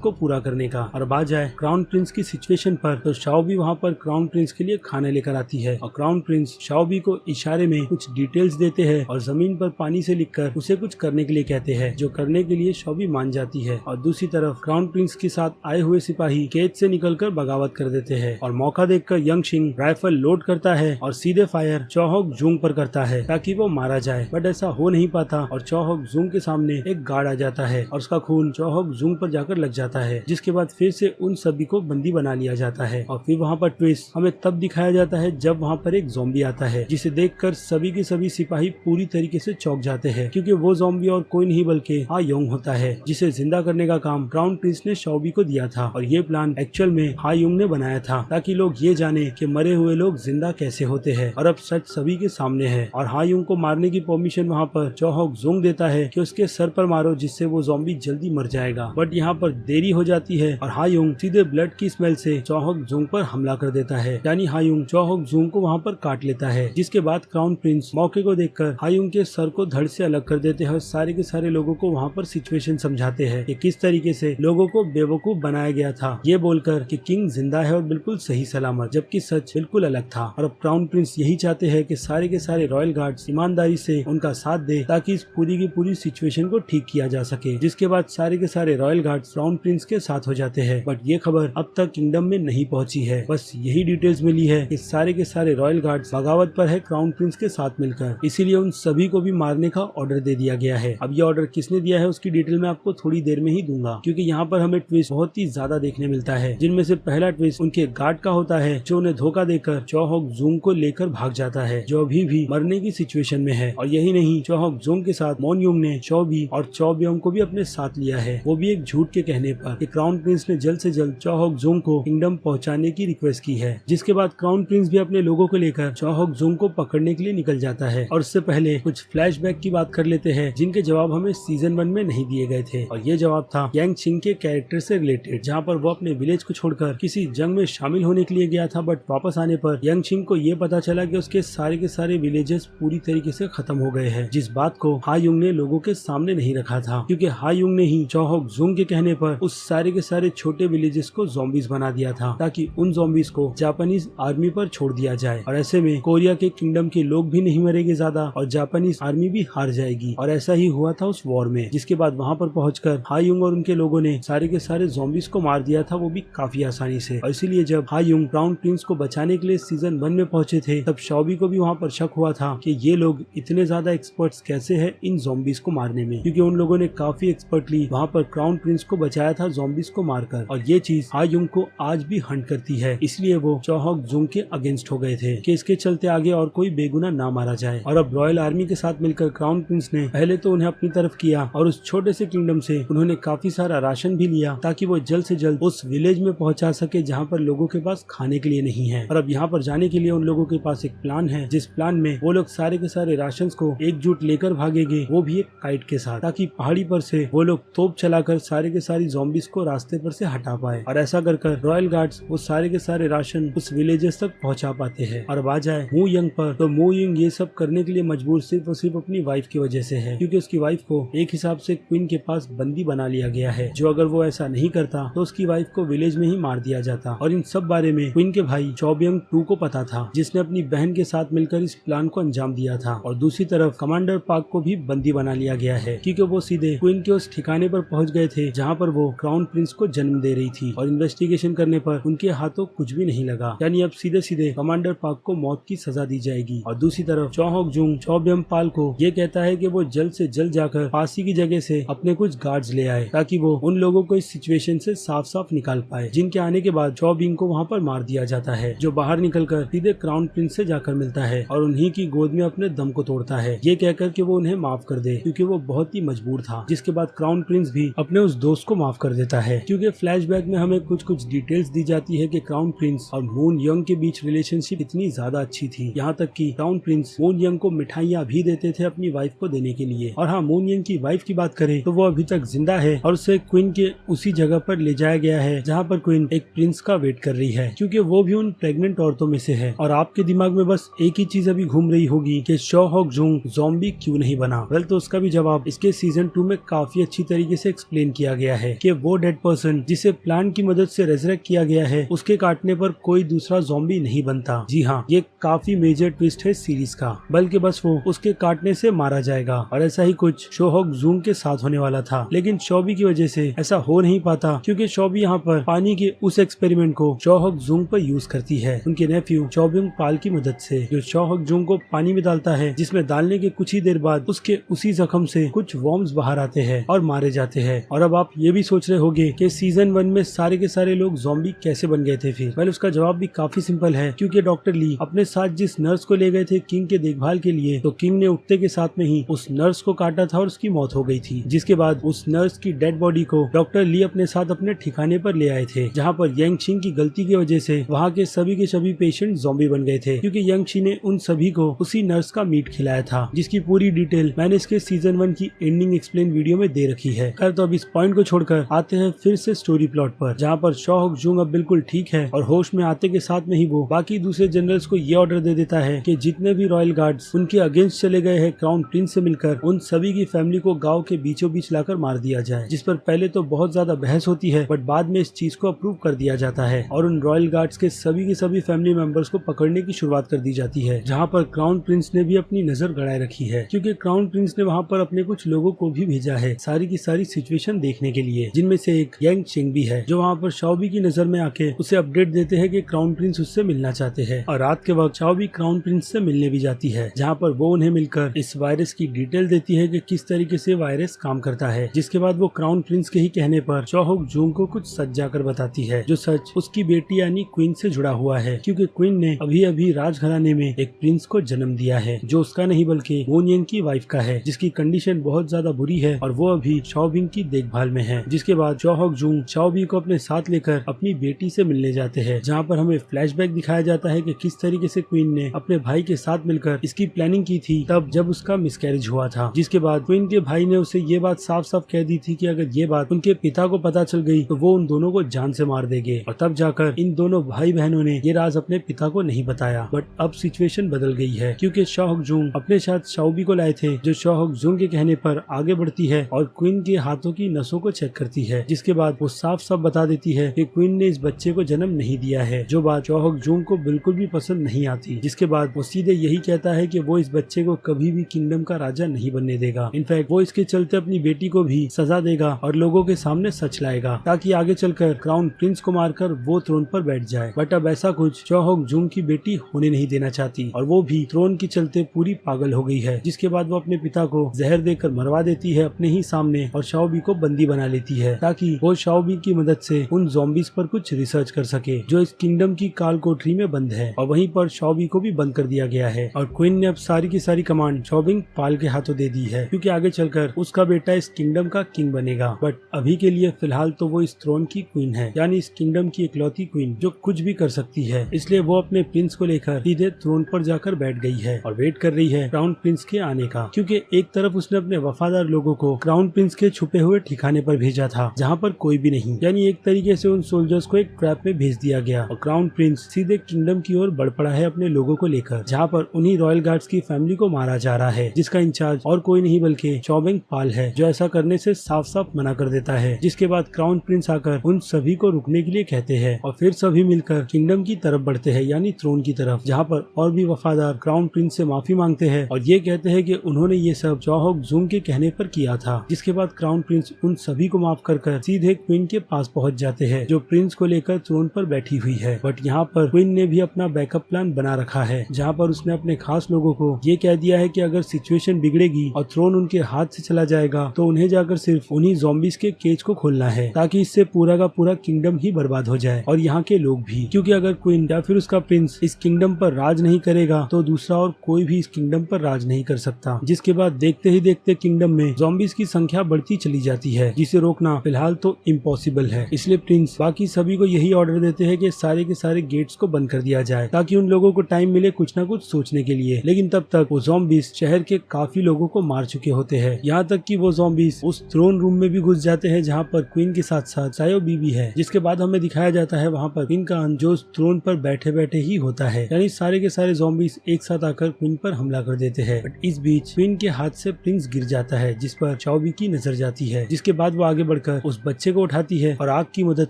को पूरा करने का। और बात जाए क्राउन प्रिंस की सिचुएशन पर, तो शाओ भी वहाँ पर क्राउन प्रिंस के लिए खाना लेकर आती है और क्राउन प्रिंस शाओ भी को इशारे में कुछ डिटेल्स देते हैं और जमीन पर पानी से लिखकर उसे कुछ करने के लिए कहते हैं, जो करने के लिए शाओ भी मान जाती है। और दूसरी तरफ क्राउन प्रिंस के साथ आए हुए सिपाही कैद से निकलकर बगावत कर देते हैं और मौका देखकर यंग शिंग राइफल लोड करता है और सीधे फायर चौहक जुंग पर करता है ताकि वो मारा जाए। बट ऐसा हो नहीं पाता और चौहक जुंग के सामने एक गार्ड आ जाता है और उसका खून चौहक जुंग पर जाकर लग जाता है, जिसके बाद फिर से उन सभी को बंदी बना लिया जाता है। और फिर वहाँ पर ट्विस्ट हमें तब दिखाया जाता है जब वहाँ पर एक ज़ॉम्बी आता है, जिसे देखकर सभी के सभी सिपाही पूरी तरीके से चौंक जाते हैं, क्योंकि वो ज़ॉम्बी और कोई नहीं बल्कि हा योंग होता है, जिसे जिंदा करने का काम क्राउन प्रिंस ने शॉबी को दिया था। और ये प्लान एक्चुअल में हा योंग ने बनाया था ताकि लोग ये जाने कि मरे हुए लोग जिंदा कैसे होते हैं, और अब सच सभी के सामने है। और हा योंग को मारने की परमिशन वहाँ पर चौहक जुंग देता है कि उसके सर पर मारो, जिससे वो ज़ॉम्बी जल्दी मर जाएगा। बट यहाँ पर देरी हो जाती है और हा योंग सीधे ब्लड की स्मेल से चौहक जुंग पर हमला कर देता है, यानी हा योंग चौहक जुंग को वहाँ पर काट लेता है। जिसके बाद क्राउन प्रिंस मौके को देखकर हा योंग के सर को धड़ से अलग कर देते हैं और सारे के सारे लोगों को वहाँ पर सिचुएशन समझाते हैं कि किस तरीके से लोगों को बेवकूफ बनाया गया था, ये बोलकर कि किंग जिंदा है और बिल्कुल सही सलामत, जबकि सच बिल्कुल अलग था। और अब क्राउन प्रिंस यही चाहते हैं कि सारे के सारे रॉयल गार्ड्स ईमानदारी से उनका साथ दे ताकि इस पूरी की पूरी सिचुएशन को ठीक किया जा सके। जिसके बाद सारे के सारे रॉयल गार्ड्स क्राउन प्रिंस के साथ हो जाते हैं। बट ये खबर अब तक किंगडम में नहीं पहुंची है, बस यही डिटेल्स मिली है कि सारे के सारे रॉयल गार्ड्स बगावत पर है क्राउन प्रिंस के साथ मिलकर, इसीलिए उन सभी को भी मारने का ऑर्डर दे दिया गया है। अब ये ऑर्डर किसने दिया है उसकी डिटेल मैं आपको थोड़ी देर में ही दूंगा, क्योंकि यहाँ पर हमें ट्विस्ट बहुत ही ज्यादा देखने मिलता है, जिनमें से पहला ट्विस्ट उनके गार्ड का होता है, जो उन्हें धोखा देकर चौहक जुंग को लेकर भाग जाता है, जो अभी भी मरने की सिचुएशन में है। और यही नहीं, चौहक जुंग के साथ मोन युंग ने चौबी और चौब्योंग को भी अपने साथ लिया है, वो भी एक झूठ के कहने पर कि क्राउन प्रिंस ने जल्द से जल्द चौहक जुंग को किंगडम पहुंचाने की रिक्वेस्ट की है। जिसके बाद क्राउन प्रिंस भी अपने लोगों को लेकर चौहक जुंग को पकड़ने के लिए निकल जाता है। और उससे पहले कुछ फ्लैशबैक की बात कर लेते हैं, जिनके जवाब हमें सीजन 1 में नहीं दिए गए थे। और ये जवाब था यांग छिंग के कैरेक्टर से रिलेटेड, जहाँ पर वो अपने विलेज को छोड़कर किसी जंग में शामिल होने के लिए गया था, बट वापस आने पर यांग छिंग को ये पता चला कि उसके सारे के सारे विलेजेस पूरी तरीके से खत्म हो गए हैं, जिस बात को हा युंग ने लोगों के सामने नहीं रखा था, क्योंकि क्योंकि हायुंग ने ही चौहोक जुंग के कहने पर उस सारे के सारे छोटे विलेजेस को ज़ॉम्बीज बना दिया था ताकि उन ज़ॉम्बीज को जापानीज आर्मी पर छोड़ दिया जाए और ऐसे में कोरिया के किंगडम के लोग भी नहीं मरेंगे ज्यादा और जापानीज आर्मी भी हार जाएगी। और ऐसा ही हुआ था उस वॉर में, जिसके बाद वहां पर पहुंचकर हायुंग और उनके लोगों ने सारे के सारे ज़ॉम्बीज को मार दिया था, वो भी काफी आसानी से। और इसीलिए जब हायुंग क्राउन प्रिंस को बचाने के लिए सीजन 1 में पहुंचे थे तब शॉबी को भी वहां पर शक हुआ था कि ये लोग इतने ज्यादा एक्सपर्ट्स कैसे हैं इन ज़ॉम्बीज को मारने में, क्योंकि उन लोगों ने काफी एक्सपर्टली वहां पर क्राउन प्रिंस को बचाया था ज़ॉम्बीज को मारकर। और ये चीज हायुंग को आज भी हंट करती है, इसलिए वो चौहोक जुंग के अगेंस्ट हो गए थे कि इसके चलते आगे और कोई बेगुना ना मारा जाए। और अब रॉयल आर्मी के साथ मिलकर क्राउन प्रिंस ने पहले तो उन्हें अपनी तरफ किया और उस छोटे से किंगडम से उन्होंने काफी सारा राशन भी लिया ताकि वो जल्द से जल्द उस विलेज में पहुंचा सके जहां पर लोगों के पास खाने के लिए नहीं है। और अब यहाँ पर जाने के लिए उन लोगों के पास एक प्लान है, जिस प्लान में वो लोग सारे के सारे राशन को एकजुट लेकर भागेंगे, वो भी एक काइट के साथ, ताकि पहाड़ी पर से वो लोग तोप चलाकर सारे के सारी ज़ॉम्बीज को रास्ते पर से हटा पाए। और ऐसा कर रॉयल गार्ड्स वो सारे के सारे राशन उस विलेजेस तक पहुंचा पाते हैं। और बात जाए मू यंग पर, तो मू यंग ये सब करने के लिए मजबूर सिर्फ और सिर्फ अपनी वाइफ की वजह से है, क्योंकि उसकी वाइफ को एक हिसाब से क्वीन के पास बंदी बना लिया गया है, जो अगर वो ऐसा नहीं करता तो उसकी वाइफ को विलेज में ही मार दिया जाता। और इन सब बारे में क्वीन के भाई चौबियंग टू को पता था, जिसने अपनी बहन के साथ मिलकर इस प्लान को अंजाम दिया था। और दूसरी तरफ कमांडर पार्क को भी बंदी बना लिया गया है, क्योंकि वो सीधे क्वीन के उस ठिकाने पर पहुंच गए थे जहां पर वो क्राउन प्रिंस को जन्म दे रही थी। और इन्वेस्टिगेशन करने पर उनके हाथों कुछ भी नहीं लगा, यानी अब सीधे सीधे कमांडर पार्क को मौत की सजा दी जाएगी। और दूसरी तरफ चौहोक जुंग चौबियम पाल को ये कहता है कि वो जल्द से जल्द जाकर पासी की जगह से अपने कुछ गार्ड्स ले आए, ताकि वो उन लोगों को इस सिचुएशन से साफ साफ निकाल पाए, जिनके आने के बाद चौबिंग को वहाँ पर मार दिया जाता है, जो बाहर निकलकर सीधे क्राउन प्रिंस से जाकर मिलता है और उन्हीं की गोद में अपने दम को तोड़ता है, ये कहकर कि वो उन्हें माफ कर दे, क्योंकि वो बहुत ही मजबूर था। जिसके बाद क्राउन प्रिंस भी अपने उस दोस्त को माफ कर देता है, क्योंकि फ्लैशबैक में हमें कुछ कुछ डिटेल्स दी जाती है कि क्राउन प्रिंस और मून यंग के बीच रिलेशनशिप इतनी ज्यादा अच्छी थी, यहाँ तक कि क्राउन प्रिंस मून यंग को मिठाइयाँ भी देते थे अपनी वाइफ को देने के लिए। और हाँ, मून यंग की वाइफ की बात करें तो वो अभी तक जिंदा है और उसे क्वीन के उसी जगह पर ले जाया गया है जहाँ पर क्वीन एक प्रिंस का वेट कर रही है, क्योंकि वो भी उन प्रेग्नेंट औरतों में से है। और आपके दिमाग में बस एक ही चीज अभी घूम रही होगी कि चौहोक जुंग ज़ॉम्बी क्यों नहीं बना। वेल, तो उसका भी जवाब इसके सीजन 2 में काफी अच्छी तरीके से एक्सप्लेन किया गया है कि वो डेड पर्सन जिसे प्लान की मदद से रेजरेक्ट किया गया है, उसके काटने पर कोई दूसरा ज़ॉम्बी नहीं बनता। जी हाँ, ये काफी मेजर ट्विस्ट है सीरीज का, बल्कि बस वो उसके काटने से मारा जाएगा। और ऐसा ही कुछ चौहोक जुंग के साथ होने वाला था, लेकिन शॉबी की वजह से ऐसा हो नहीं पाता, क्योंकि शॉबी यहाँ पर पानी के उस एक्सपेरिमेंट को चौहोक जुंग पर यूज करती है उनके नेफ्यू चौबिंग पाल की मदद से, जो चौहोक जुंग को पानी में डालता है, जिसमें डालने के कुछ ही देर बाद उसके उसी जख्म से कुछ वॉर्म्स बाहर आते हैं और मारे जाते हैं। और अब आप ये भी सोच रहे होंगे कि सीजन 1 में सारे के सारे लोग ज़ॉम्बी कैसे बन गए थे फिर। वेल, उसका जवाब भी काफी सिंपल है, क्योंकि डॉक्टर ली अपने साथ जिस नर्स को ले गए थे किंग के देखभाल के लिए, तो किंग ने उठते के साथ में ही उस नर्स को काटा था और उसकी मौत हो गई थी। जिसके बाद उस नर्स की डेड बॉडी को डॉक्टर ली अपने साथ अपने ठिकाने पर ले आए थे, जहाँ पर यंग छिंग की गलती की वजह से वहाँ के सभी पेशेंट ज़ॉम्बी बन गए थे, क्योंकि यंग छी ने उन सभी को उसी नर्स का मीट खिलाया था, जिसकी पूरी डिटेल मैंने इसके सीजन 1 की एंडिंग एक्सप्लेन वीडियो में दे रखी है। खैर, तो अब इस पॉइंट को छोड़कर आते हैं फिर से स्टोरी प्लॉट पर, जहाँ पर चौहोक जुंग अब बिल्कुल ठीक है और होश में आते के साथ में ही वो बाकी दूसरे जनरल्स को ये ऑर्डर दे देता है कि जितने भी रॉयल गार्ड्स उनके अगेंस्ट चले गए हैं क्राउन प्रिंस से मिलकर, उन सभी की फैमिली को गाँव के बीचों बीच लाकर मार दिया जाए। जिस पर पहले तो बहुत ज्यादा बहस होती है, बट बाद में इस चीज को अप्रूव कर दिया जाता है और उन रॉयल गार्ड्स के सभी फैमिली मेंबर्स को पकड़ने की शुरुआत कर दी जाती है, जहाँ पर क्राउन प्रिंस ने भी अपनी नजर गड़ाए रखी है, क्योंकि क्राउन प्रिंस ने वहाँ पर अपने कुछ लोगों को भी भेजा है सारी की सारी सिचुएशन देखने के लिए, जिनमें से एक यंग चिंग भी है, जो वहाँ पर शॉबी की नजर में आके उसे अपडेट देते हैं कि क्राउन प्रिंस उससे मिलना चाहते हैं। और रात के वक्त शॉबी क्राउन प्रिंस से मिलने भी जाती है, जहाँ पर वो उन्हें मिलकर इस वायरस की डिटेल देती है कि किस तरीके से वायरस काम करता है। जिसके बाद वो क्राउन प्रिंस के ही कहने पर चौहोक जुंग को कुछ सच जाकर बताती है, जो सच उसकी बेटी यानी क्वीन से जुड़ा हुआ है, क्योंकि क्वीन ने अभी अभी राजघराने में एक प्रिंस को जन्म दिया है, जो उसका नहीं बल्कि मून यंग की वाइफ का है, जिसकी कंडीशन बहुत ज्यादा बुरी है और वो अभी चौबिंग की देखभाल में है। जिसके बाद चौहोक जुंग चौबी को अपने साथ लेकर अपनी बेटी से मिलने जाते हैं, जहाँ पर हमें फ्लैशबैक दिखाया जाता है कि किस तरीके से क्वीन ने अपने भाई के साथ मिलकर इसकी प्लानिंग की थी तब जब उसका मिसकैरेज हुआ था। जिसके बाद क्वीन के भाई ने उसे ये बात साफ साफ कह दी थी कि अगर ये बात उनके पिता को पता चल गई तो वो उन दोनों को जान से मार देंगे, और तब जाकर इन दोनों भाई बहनों ने ये राज अपने पिता को नहीं बताया। बट अब सिचुएशन बदल गई है, क्योंकि चौहोक जुंग अपने साथ शॉबी को लाए थे, जो चौहोक जुंग के कहने पर आगे बढ़ती है और क्वीन के हाथों की नसों को चेक करती है, जिसके बाद वो साफ साफ बता देती है कि क्वीन ने इस बच्चे को जन्म नहीं दिया है, जो बात चो होक जुंग को बिल्कुल भी पसंद नहीं आती। जिसके बाद वो सीधे यही कहता है कि वो इस बच्चे को कभी भी किंगडम का राजा नहीं बनने देगा। इनफैक्ट वो इसके चलते अपनी बेटी को भी सजा देगा और लोगों के सामने सच लाएगा ताकि आगे चलकर क्राउन प्रिंस को मारकर वो थ्रोन पर बैठ जाए। बट अब ऐसा कुछ चो होक जुंग की बेटी होने नहीं देना चाहती और वो भी थ्रोन के चलते पूरी पागल हो गई है। जिसके बाद वो अपने पिता को जहर देकर मरवा देती है अपने ही सामने और शाओबी को बंदी बना लेती है ताकि वो शाओबी की मदद से उन ज़ॉम्बीज पर कुछ रिसर्च कर सके जो इस किंगडम की काल कोठरी में बंद है। और वहीं पर शाओबी को भी बंद कर दिया गया है और क्वीन ने अब सारी की सारी कमांड शॉबिंग पाल के हाथों दे दी है, क्योंकि आगे चलकर उसका बेटा इस किंगडम का किंग बनेगा। बट अभी के लिए फिलहाल तो वो इस थ्रोन की क्वीन है, यानी इस किंगडम की इकलौती क्वीन जो कुछ भी कर सकती है। इसलिए वो अपने प्रिंस को लेकर सीधे थ्रोन पर जाकर बैठ गई है और वेट कर रही है क्राउन प्रिंस के आने का, क्योंकि एक तरफ उसने अपने वफादार लोगों को क्राउन प्रिंस के छुपे हुए ठिकाने पर भेजा था जहाँ पर कोई भी नहीं, यानी एक तरीके से उन सोल्जर्स को एक ट्रैप में भेज दिया गया और क्राउन प्रिंस सीधे किंगडम की ओर बढ़ पड़ा है अपने लोगों को लेकर, जहाँ पर उन्हीं रॉयल गार्ड्स की फैमिली को मारा जा रहा है, जिसका इंचार्ज और कोई नहीं बल्कि शॉबिंग पाल है, जो ऐसा करने से साफ साफ मना कर देता है। जिसके बाद क्राउन प्रिंस आकर उन सभी को रुकने के लिए कहते हैं और फिर सभी मिलकर किंगडम की तरफ बढ़ते हैं, यानी थ्रोन की तरफ, जहाँ पर और भी वफादार क्राउन प्रिंस से माफी मांगते हैं और ये कहते हैं कि उन्होंने ये सब चो होक जुंग के कहने पर किया था। जिसके बाद क्राउन प्रिंस उन सभी को माफ कर सीधे क्वीन के पास पहुंच जाते हैं, जो प्रिंस को लेकर थ्रोन पर बैठी हुई है। बट यहाँ पर क्वीन ने भी अपना बैकअप प्लान बना रखा है, जहाँ पर उसने अपने खास लोगों को ये कह दिया है कि अगर सिचुएशन बिगड़ेगी और थ्रोन उनके हाथ से चला जाएगा तो उन्हें जाकर सिर्फ उन्हीं ज़ॉम्बीज के केज को खोलना है, ताकि इससे पूरा का पूरा किंगडम ही बर्बाद हो जाए और यहाँ के लोग भी, क्योंकि अगर क्वीन या फिर उसका प्रिंस इस किंगडम पर राज नहीं करेगा तो दूसरा और कोई भी इस किंगडम पर राज नहीं कर सकता। जिसके बाद देखते ही देखते किंगडम में ज़ॉम्बीज की संख्या बढ़ती चली जाती है, जिसे रोकना फिलहाल तो इम्पॉसिबल है। इसलिए प्रिंस बाकी सभी को यही ऑर्डर देते हैं कि सारे के सारे गेट्स को बंद कर दिया जाए, ताकि उन लोगों को टाइम मिले कुछ न कुछ सोचने के लिए। लेकिन तब तक वो ज़ॉम्बीज शहर के काफी लोगों को मार चुके होते हैं, यहाँ तक कि वो ज़ॉम्बीज उस थ्रोन रूम में भी घुस जाते हैं जहाँ पर क्वीन के साथ साथ सायोबी भी है। जिसके बाद हमें दिखाया जाता है वहाँ पर क्वीन का अंत जो उस थ्रोन पर बैठे बैठे ही होता है, यानी सारे के सारे ज़ॉम्बीज एक साथ आकर क्वीन पर हमला कर देते हैं। बट इस बीच क्वीन के हाथ से प्रिंस गिर जाता है, जिस पर शाओबी की नजर जाती है। जिसके बाद वो आगे बढ़कर उस बच्चे को उठाती है और आग की मदद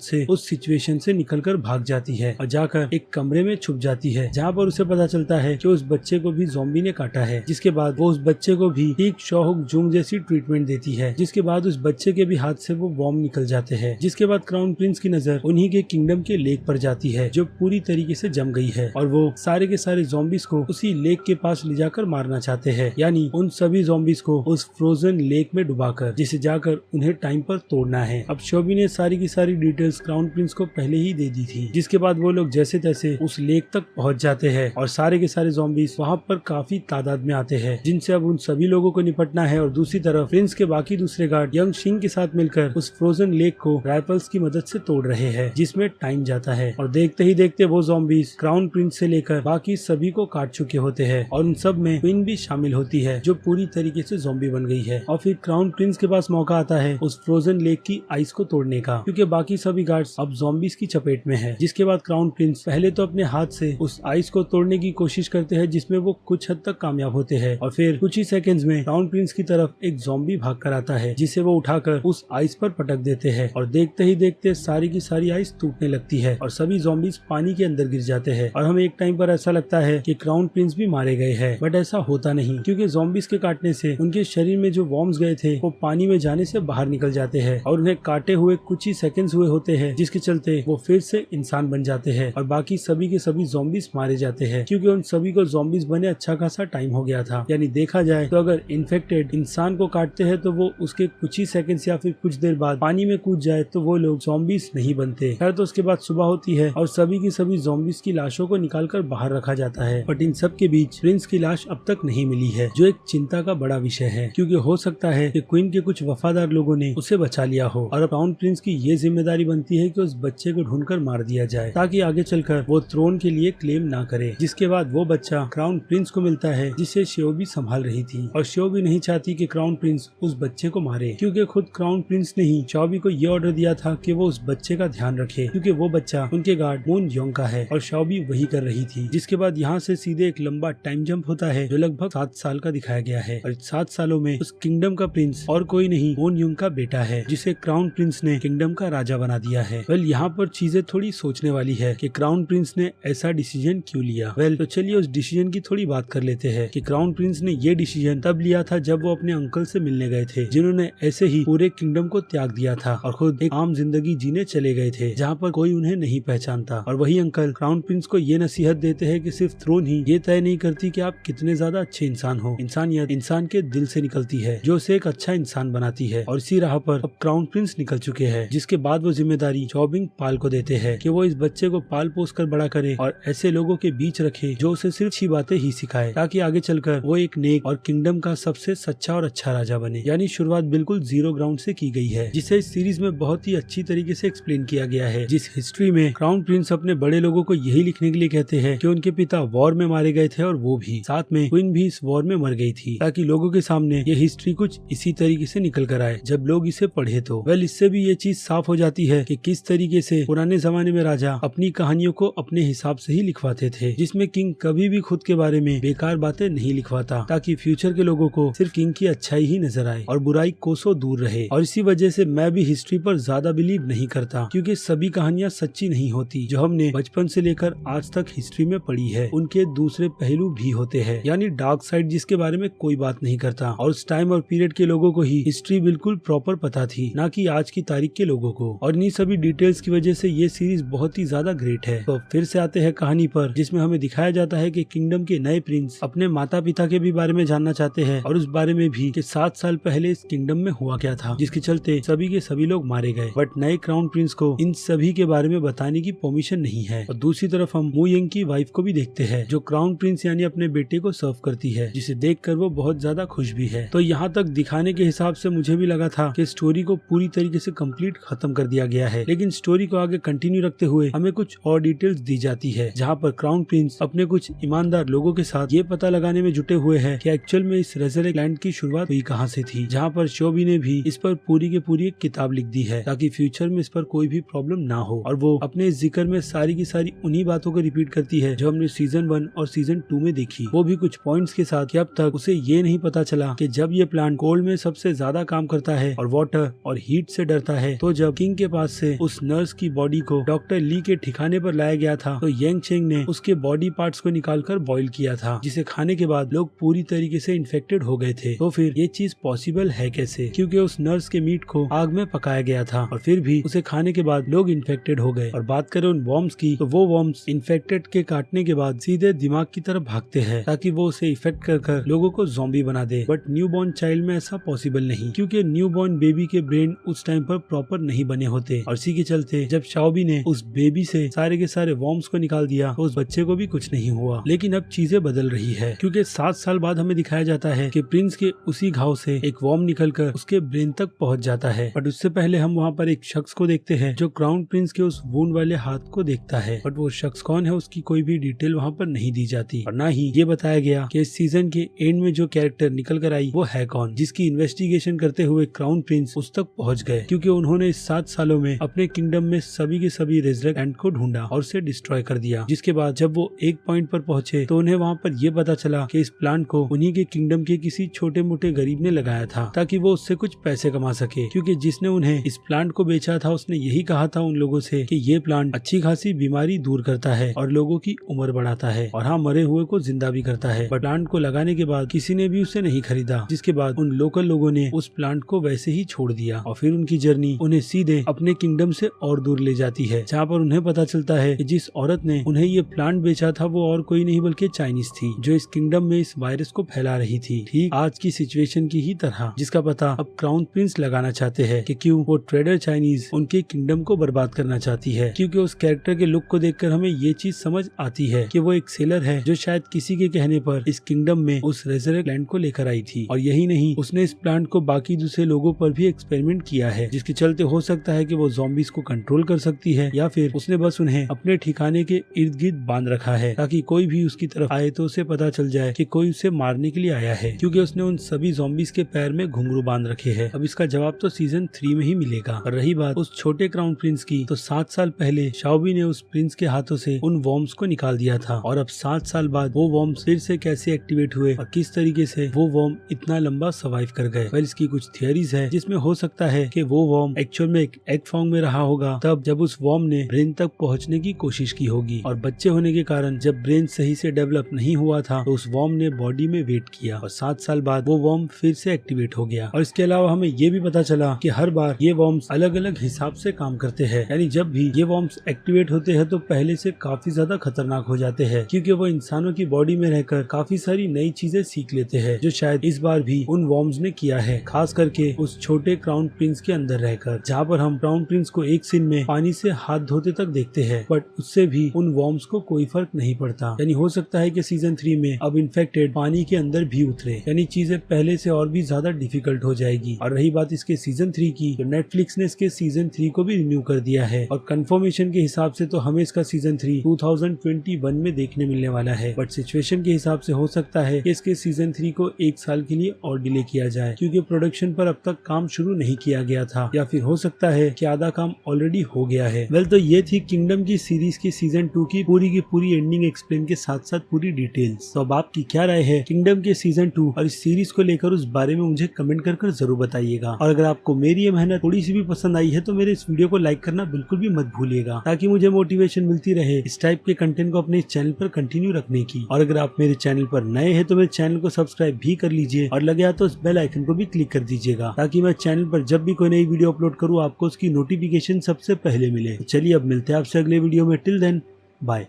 से उस सिचुएशन से निकलकर भाग जाती है और जाकर एक कमरे में छुप जाती है, जहाँ पर उसे पता चलता है कि उस बच्चे को भी ज़ॉम्बी ने काटा है। जिसके बाद वो उस बच्चे को भी ठीक चो होक जुंग जैसी ट्रीटमेंट देती है, जिसके बाद उस बच्चे के भी हाथ से वो वॉर्म निकल जाते हैं। जिसके बाद क्राउन प्रिंस की नजर उन्हीं के किंगडम के लेक पर जाती है, जो पूरी तरीके से जम गई है और वो सारे के सारे ज़ॉम्बीज को उसी लेक के पास ले जाकर मारना चाहते हैं, यानी उन सभी ज़ॉम्बीज को उस फ्रोजन लेक में डुबाकर, जिसे जाकर उन्हें टाइम पर तोड़ना है। अब शोबी ने सारी की सारी डिटेल्स क्राउन प्रिंस को पहले ही दे दी थी। जिसके बाद वो लोग जैसे तैसे उस लेक तक पहुंच जाते हैं और सारे के सारे ज़ॉम्बीज वहां पर काफी तादाद में आते हैं, जिनसे अब उन सभी लोगों को निपटना है। और दूसरी तरफ प्रिंस के बाकी दूसरे गार्ड यंग शिंग के साथ मिलकर उस फ्रोजन लेक को राइफल्स की मदद से तोड़ रहे हैं, जिसमें टाइम जाता है और देखते ही देखते वो ज़ॉम्बीज क्राउन प्रिंस से लेकर बाकी सभी को काट चुके होते हैं और उन सब में क्वीन भी शामिल होती है, जो पूरी तरीके से ज़ॉम्बी बन गई है। और फिर क्राउन प्रिंस के पास मौका आता है उस फ्रोजन लेक की आइस को तोड़ने का, क्योंकि बाकी सभी गार्ड्स अब ज़ॉम्बीज की चपेट में है। जिसके बाद क्राउन प्रिंस पहले तो अपने हाथ से उस आइस को तोड़ने की कोशिश करते हैं, जिसमें वो कुछ हद तक कामयाब होते हैं और फिर कुछ ही सेकंड्स में क्राउन प्रिंस की तरफ एक ज़ॉम्बी भाग कर आता है, जिसे वो उठाकर उस आइस पर पटक देते हैं और देखते ही देखते सारी की सारी आइस टूटने लगती है और सभी ज़ॉम्बीज पानी के अंदर गिर जाते हैं। और हमें एक टाइम पर ऐसा लगता है कि क्राउन प्रिंस भी मारे गए हैं, बट ऐसा होता नहीं, क्योंकि ज़ॉम्बीज के काटने से उनके शरीर में जो वॉर्म्स गए थे वो पानी में जाने से बाहर निकल जाते हैं और उन्हें काटे हुए कुछ ही सेकंड्स हुए होते हैं, जिसके चलते वो फिर से इंसान बन जाते हैं और बाकी सभी के सभी ज़ॉम्बीज मारे जाते हैं, क्योंकि उन सभी को ज़ॉम्बीज बने अच्छा खासा टाइम हो गया था। यानी देखा जाए तो अगर इन्फेक्टेड इंसान को काटते हैं तो वो उसके कुछ ही सेकंड्स या फिर कुछ देर बाद पानी में कूद जाए तो वो लोग ज़ॉम्बीज नहीं बनते। खैर तो उसके बाद सुबह होती है और सभी की सभी ज़ॉम्बीज की लाशों को निकालकर बाहर रखा जाता है, बट इन सब के बीच प्रिंस की लाश अब तक नहीं मिली है, जो एक चिंता का बड़ा विषय है, क्योंकि हो सकता है कि क्वीन के कुछ वफादार लोगों ने उसे बचा लिया हो और अब क्राउन प्रिंस की ये जिम्मेदारी बनती है कि उस बच्चे को ढूंढकर मार दिया जाए, ताकि आगे चलकर वो थ्रोन के लिए क्लेम ना करे। जिसके बाद वो बच्चा क्राउन प्रिंस को मिलता है, जिसे शियोबी संभाल रही थी और शियोबी नहीं चाहती कि क्राउन प्रिंस उस बच्चे को मारे, क्योंकि खुद क्राउन प्रिंस ने ही शियोबी को ये ऑर्डर दिया था कि वो उस बच्चे का ध्यान रखे, क्योंकि वो बच्चा उनके गार्ड मून योंग का है और शियोबी वही कर रही थी। जिसके बाद यहाँ से सीधे एक लंबा टाइम जंप होता है, जो लगभग 7 साल का दिखाया गया है और 7 सालों में उस किंगडम का प्रिंस और कोई नहीं वोन युंग का बेटा है, जिसे क्राउन प्रिंस ने किंगडम का राजा बना दिया है। वेल यहाँ पर चीजें थोड़ी सोचने वाली है कि क्राउन प्रिंस ने ऐसा डिसीजन क्यों लिया। वेल तो चलिए उस डिसीजन की थोड़ी बात कर लेते हैं कि क्राउन प्रिंस ने ये डिसीजन तब लिया था जब वो अपने अंकल से मिलने गए थे, जिन्होंने ऐसे ही पूरे किंगडम को त्याग दिया था और खुद एक आम जिंदगी जीने चले गए थे, जहाँ पर कोई उन्हें नहीं पहचानता। और वही अंकल क्राउन प्रिंस को ये नसीहत देते हैं कि सिर्फ थ्रोन ही ये तय नहीं करती कि आप कितने ज्यादा अच्छे इंसान हो, इंसानियत इंसान के दिल से निकलती है जो उसे एक अच्छा इंसान बनाती है। और इसी राह पर अब क्राउन प्रिंस निकल चुके हैं, जिसके बाद वो जिम्मेदारी चौबिंग पाल को देते हैं कि वो इस बच्चे को पाल पोस कर बड़ा करे और ऐसे लोगों के बीच रखे जो उसे सिर्फ अच्छी बातें ही सिखाए, ताकि आगे चलकर वो एक नेक और किंगडम का सबसे सच्चा और अच्छा राजा बने। यानी शुरुआत बिल्कुल जीरो ग्राउंड से की गई है, जिसे इस सीरीज में बहुत ही अच्छी तरीके से एक्सप्लेन किया गया है। जिस हिस्ट्री में क्राउन प्रिंस अपने बड़े लोगों को यही लिखने के लिए कहते हैं कि उनके पिता वॉर में मारे गए थे और वो भी साथ में क्वीन भी इस वॉर में मर गई थी, ताकि लोगों के सामने ये हिस्ट्री कुछ इसी तरीके से निकल कर आए जब लोग इसे पढ़े तो। वेल इससे भी ये चीज साफ हो जाती है कि किस तरीके से पुराने जमाने में राजा अपनी कहानियों को अपने हिसाब से ही लिखवाते थे, जिसमें किंग कभी भी खुद के बारे में बेकार बातें नहीं लिखवाता, ताकि फ्यूचर के लोगों को सिर्फ किंग की अच्छाई ही नजर आए और बुराई कोसों दूर रहे। और इसी वजह से मैं भी हिस्ट्री पर ज्यादा बिलीव नहीं करता, क्योंकि सभी कहानियां सच्ची नहीं होती। जो हमने बचपन से लेकर आज तक हिस्ट्री में पढ़ी है, उनके दूसरे पहलू भी होते हैं, यानी डार्क साइड जिसके बारे में कोई बात नहीं करता। और उस टाइम और पीरियड के लोगों को ही हिस्ट्री बिल्कुल प्रॉपर पता थी, ना कि आज की तारीख के लोगों को। और इन्हीं सभी डिटेल्स की वजह से ये सीरीज बहुत ही ज्यादा ग्रेट है। तो फिर से आते हैं कहानी पर, जिसमें हमें दिखाया जाता है कि किंगडम के नए प्रिंस अपने माता पिता के भी बारे में जानना चाहते हैं और उस बारे में भी कि 7 साल पहले इस किंगडम में हुआ क्या था, जिसके चलते सभी के सभी लोग मारे गए। बट नए क्राउन प्रिंस को इन सभी के बारे में बताने की परमिशन नहीं है। और दूसरी तरफ हम मू यंग की वाइफ को भी देखते हैं, जो क्राउन प्रिंस यानी अपने बेटे को सर्व करती है, जिसे देखकर वो बहुत ज्यादा खुश भी है। तो यहाँ तक दिखाने के हिसाब से मुझे भी लगा था कि स्टोरी को पूरी तरीके से कंप्लीट खत्म कर दिया गया है, लेकिन स्टोरी को आगे कंटिन्यू रखते हुए हमें कुछ और डिटेल्स दी जाती है, जहाँ पर क्राउन प्रिंस अपने कुछ ईमानदार लोगों के साथ ये पता लगाने में जुटे हुए हैं कि एक्चुअल में इस रेजरेक्ट लैंड की शुरुआत हुई कहाँ से थी, जहाँ पर शोबी ने भी इस पर पूरी की पूरी एक किताब लिख दी है, ताकि फ्यूचर में इस पर कोई भी प्रॉब्लम ना हो। और वो अपने जिक्र में सारी की सारी उन्हीं बातों को रिपीट करती है जो हमने सीजन 1 और सीजन 2 में देखी, वो भी कुछ पॉइंट्स के साथ कि अब तक उसे ये नहीं पता चला कि जब ये प्लांट कोल्ड में सबसे ज्यादा काम करता है और वाटर और हीट से डरता है, तो जब किंग के पास से उस नर्स की बॉडी को डॉक्टर ली के ठिकाने पर लाया गया था, तो यंग चेंग ने उसके बॉडी पार्ट्स को निकालकर बॉईल किया था, जिसे खाने के बाद लोग पूरी तरीके से इन्फेक्टेड हो गए थे। तो फिर ये चीज पॉसिबल है कैसे, क्योंकि उस नर्स के मीट को आग में पकाया गया था और फिर भी उसे खाने के बाद लोग इन्फेक्टेड हो गए। और बात करें उन वॉर्म्स की, तो वो वॉर्म्स इन्फेक्टेड के काटने के बाद सीधे दिमाग की तरफ भागते हैं, ताकि वो उसे इफेक्ट कर लोगों को ज़ॉम्बी बना दे। बट न्यू बॉर्न चाइल्ड में ऐसा पॉसिबल नहीं, क्योंकि न्यू बॉर्न बेबी के ब्रेन उस टाइम पर प्रॉपर नहीं बने होते। और इसी के चलते जब शाओबी ने उस बेबी से सारे के सारे वॉर्म्स को निकाल दिया, तो उस बच्चे को भी कुछ नहीं हुआ। लेकिन अब चीजें बदल रही है, क्योंकि 7 साल बाद हमें दिखाया जाता है कि प्रिंस के उसी घाव से एक वॉर्म निकलकर उसके ब्रेन तक पहुंच जाता है। बट उससे पहले हम वहाँ पर एक शख्स को देखते हैं जो क्राउन प्रिंस के उस वुंड वाले हाथ को देखता है, बट वो शख्स कौन है उसकी कोई भी डिटेल वहाँ पर नहीं दी जाती। और ना ही ये बताया गया कि इस सीजन के एंड में जो कैरेक्टर निकल कर आई वो है कौन, जिसकी इन्वेस्टिगेशन करते हुए क्राउन प्रिंस उस तक पहुंच गए, क्योंकि उन्होंने इस 7 सालों में अपने किंगडम में सभी के सभी रेजरेक्ट एंड को ढूंढा और उसे डिस्ट्रॉय कर दिया। जिसके बाद जब वो एक पॉइंट पर पहुंचे, तो उन्हें वहाँ पर ये पता चला कि इस प्लांट को उन्हीं के किंगडम के किसी छोटे मोटे गरीब ने लगाया था, ताकि वो उससे कुछ पैसे कमा सके, क्योंकि जिसने उन्हें इस प्लांट को बेचा था उसने यही कहा था उन लोगों से कि ये प्लांट अच्छी खासी बीमारी दूर करता है और लोगों की उम्र बढ़ाता है, और हाँ, मरे हुए को जिंदा भी करता है। बट प्लांट को लगाने के बाद किसी ने भी उसे नहीं खरीदा, जिसके बाद उन लोकल लोगों ने उस प्लांट को वैसे ही छोड़ दिया। और फिर उनकी जर्नी उन्हें सीधे अपने किंगडम से और दूर ले जाती है, जहाँ पर उन्हें पता चलता है कि जिस औरत ने उन्हें ये प्लांट बेचा था वो और कोई नहीं बल्कि चाइनीज थी, जो इस किंगडम में इस वायरस को फैला रही थी, ठीक आज की सिचुएशन की ही तरह, जिसका पता अब क्राउन प्रिंस लगाना चाहते हैं कि क्यों वो ट्रेडर चाइनीज उनके किंगडम को बर्बाद करना चाहती है। क्योंकि उस कैरेक्टर के लुक को देखकर हमें ये चीज समझ आती है कि वो एक सेलर है जो शायद किसी के कहने पर इस किंगडम में उस रेजरेक्ट लैंड को लेकर आई थी। और यही नहीं, उसने इस प्लांट को बाकी दूसरे लोगों पर भी एक्सपेरिमेंट किया है, जिसके चलते हो सकता है कि वो ज़ॉम्बीज को कंट्रोल कर सकती है, या फिर उसने बस उन्हें अपने ठिकाने के इर्द गिर्द बांध रखा है, ताकि कोई भी उसकी तरफ आए तो उसे पता चल जाए कि कोई उसे मारने के लिए आया है, क्योंकि उसने उन सभी ज़ॉम्बीज के पैर में घुंघरू बांध रखे हैं। अब इसका जवाब तो सीजन 3 में ही मिलेगा। और रही बात उस छोटे क्राउन प्रिंस की, तो 7 साल पहले शाओबी ने उस प्रिंस के हाथों से उन वॉर्म्स को निकाल दिया था, और अब 7 साल बाद वो वॉर्म्स फिर से कैसे एक्टिवेट हुए और किस तरीके से वो वॉर्म इतना लंबा सर्वाइव सरवाइव कर गए। वेल इसकी कुछ थियरीज है जिसमें हो सकता है कि वो वॉर्म एक्चुअल में एक एग फॉर्म में रहा होगा, तब जब उस वॉर्म ने ब्रेन तक पहुंचने की कोशिश की होगी और बच्चे होने के कारण जब ब्रेन सही से डेवलप नहीं हुआ था तो उस वॉर्म ने बॉडी में वेट किया और 7 साल बाद वो वॉर्म फिर से एक्टिवेट हो गया। और इसके अलावा हमें ये भी पता चला कि हर बार ये वॉर्म्स अलग अलग हिसाब से काम करते हैं, यानी जब भी ये वॉर्म्स एक्टिवेट होते हैं तो पहले से काफी ज्यादा खतरनाक हो जाते हैं, क्योंकि वो इंसानों की बॉडी में रहकर काफी सारी नई चीजें सीख लेते हैं, जो शायद इस बार भी उन वॉर्म्स ने किया है, खास करके उस छोटे क्राउन प्रिंस के अंदर रहकर, जहाँ पर हम क्राउन प्रिंस को एक सीन में पानी से हाथ धोते तक देखते हैं, बट उससे भी उन वॉर्म्स को कोई फर्क नहीं पड़ता। यानी हो सकता है कि सीजन 3 में अब इन्फेक्टेड पानी के अंदर भी उतरे, यानी चीजें पहले से और भी ज्यादा डिफिकल्ट हो जाएगी। और रही बात इसके सीजन 3 की, तो नेटफ्लिक्स ने इसके सीजन 3 को भी रिन्यू कर दिया है और कंफर्मेशन के हिसाब से तो हमें इसका सीजन 3 2021 में देखने मिलने वाला है, बट सिचुएशन के हिसाब से हो सकता है कि इसके सीजन 3 को 1 साल के लिए और डिले किया जाए, क्योंकि प्रोडक्शन पर अब तक काम शुरू नहीं किया गया था, या फिर हो सकता है कि आधा काम ऑलरेडी हो गया है। वेल तो ये थी किंगडम की सीरीज की सीजन 2 की पूरी एंडिंग एक्सप्लेन के साथ साथ पूरी डिटेल्स। तो अब आपकी क्या राय है किंगडम के सीजन 2 और इस सीरीज को लेकर, उस बारे में मुझे कमेंट कर जरूर बताइएगा। और अगर आपको मेरी ये मेहनत थोड़ी सी भी पसंद आई है तो मेरे इस वीडियो को लाइक करना बिल्कुल भी मत भूलिएगा, ताकि मुझे मोटिवेशन मिलती रहे इस टाइप के कंटेंट को अपने चैनल पर कंटिन्यू रखने की। और अगर आप मेरे चैनल पर नए हैं तो मेरे चैनल को सब्सक्राइब भी कर लीजिए और लगे हाथ तो उस बेल आइकन को भी क्लिक कर दीजिएगा, ताकि मैं चैनल पर जब भी कोई नई वीडियो अपलोड करूँ आपको उसकी नोटिफिकेशन सबसे पहले मिले। तो चलिए अब मिलते हैं आपसे अगले वीडियो में। Till then bye.